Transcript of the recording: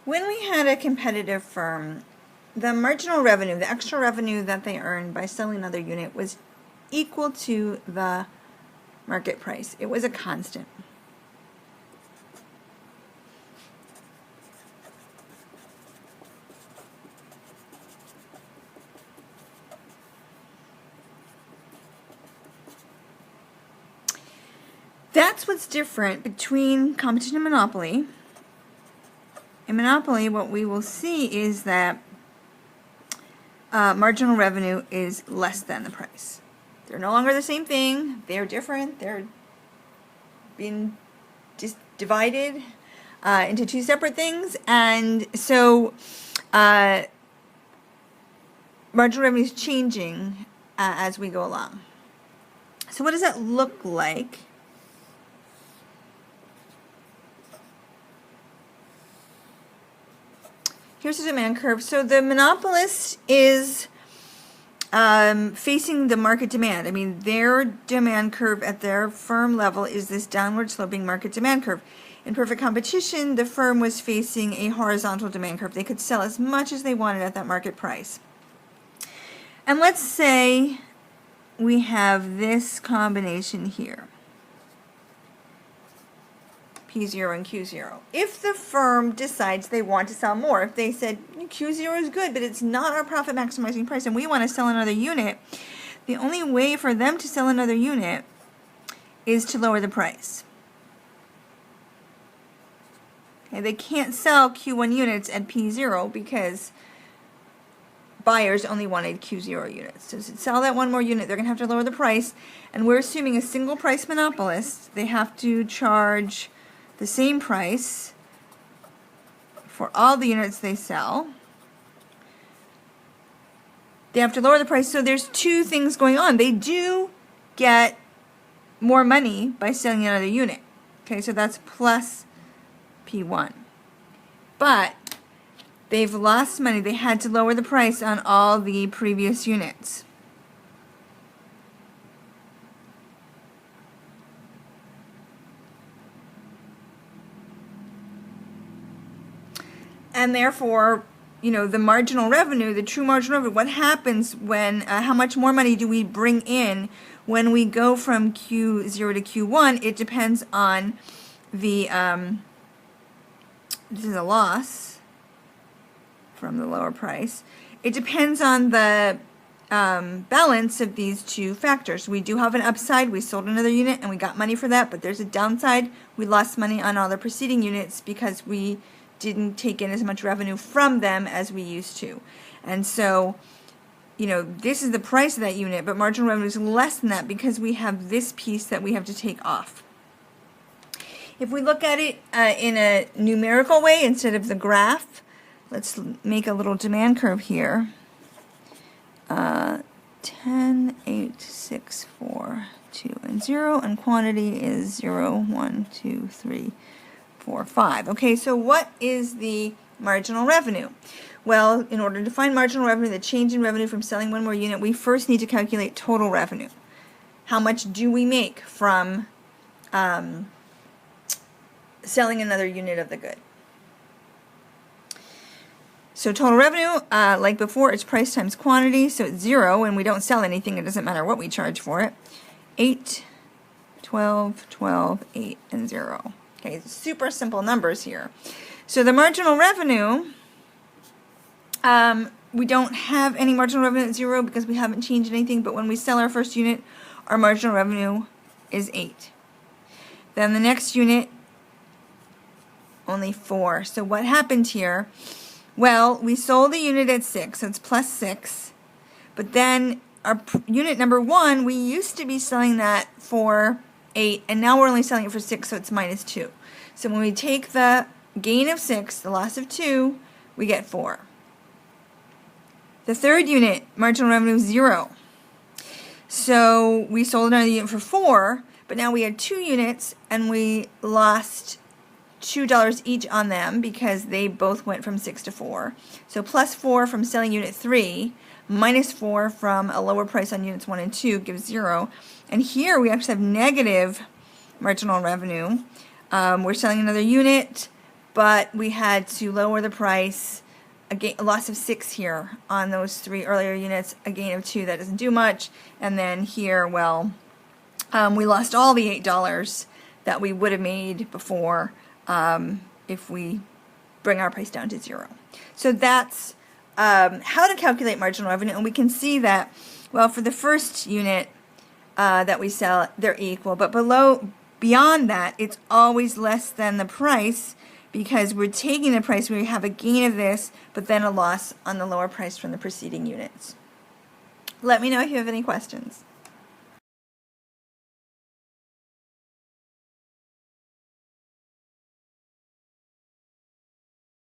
When we had a competitive firm, the marginal revenue, the extra revenue that they earned by selling another unit was equal to the market price. It was a constant. That's what's different between competition and monopoly. In monopoly, what we will see is that marginal revenue is less than the price. They're no longer the same thing. They're different. They're being just divided into two separate things. And so marginal revenue is changing as we go along. So what does that look like? Here's the demand curve. So the monopolist is facing the market demand. I mean, their demand curve at their firm level is this downward sloping market demand curve. In perfect competition, the firm was facing a horizontal demand curve. They could sell as much as they wanted at that market price. And let's say we have this combination here. P0 and Q0. If the firm decides they want to sell more, if they said Q0 is good, but it's not our profit maximizing price and we want to sell another unit, the only way for them to sell another unit is to lower the price. Okay, they can't sell Q1 units at P0 because buyers only wanted Q0 units. So to sell that one more unit, they're going to have to lower the price, and we're assuming a single price monopolist, they have to charge the same price for all the units they sell. They have to lower the price. So there's two things going on. They do get more money by selling another unit. Okay, so that's plus P1. But they've lost money. They had to lower the price on all the previous units. And therefore, the marginal revenue, the true marginal revenue, what happens when, how much more money do we bring in when we go from Q0 to Q1? It depends on the, this is a loss from the lower price. It depends on the balance of these two factors. We do have an upside. We sold another unit and we got money for that, but there's a downside. We lost money on all the preceding units because we didn't take in as much revenue from them as we used to. And so, this is the price of that unit, but marginal revenue is less than that because we have this piece that we have to take off. If we look at it in a numerical way instead of the graph, let's make a little demand curve here. 10, 8, 6, 4, 2, and 0, and quantity is 0, 1, 2, 3, 4, 5. Okay, so what is the marginal revenue? Well, in order to find marginal revenue, the change in revenue from selling one more unit, we first need to calculate total revenue. How much do we make from selling another unit of the good? So total revenue, like before, it's price times quantity, so it's 0, and we don't sell anything. It doesn't matter what we charge for it. 8, 12, 12, 8, and 0. Okay, super simple numbers here. So the marginal revenue, we don't have any marginal revenue at 0 because we haven't changed anything, but when we sell our first unit, our marginal revenue is 8. Then the next unit, only 4. So what happened here? Well, we sold the unit at 6, so it's plus 6, but then our unit number 1, we used to be selling that for 8, and now we're only selling it for 6, so it's minus 2. So when we take the gain of 6, the loss of 2, we get 4. The third unit, marginal revenue is 0. So we sold another unit for 4, but now we had 2 units, and we lost $2 each on them because they both went from 6 to 4. So plus 4 from selling unit 3, minus 4 from a lower price on units 1 and 2 gives 0. And here we actually have negative marginal revenue. We're selling another unit, but we had to lower the price, a loss of 6 here on those 3 earlier units, a gain of 2, that doesn't do much, and then here, well, we lost all the $8 that we would have made before if we bring our price down to 0. So that's how to calculate marginal revenue, and we can see that, well, for the first unit that we sell, they're equal, but beyond that, it's always less than the price, because we're taking the price, we have a gain of this, but then a loss on the lower price from the preceding units. Let me know if you have any questions.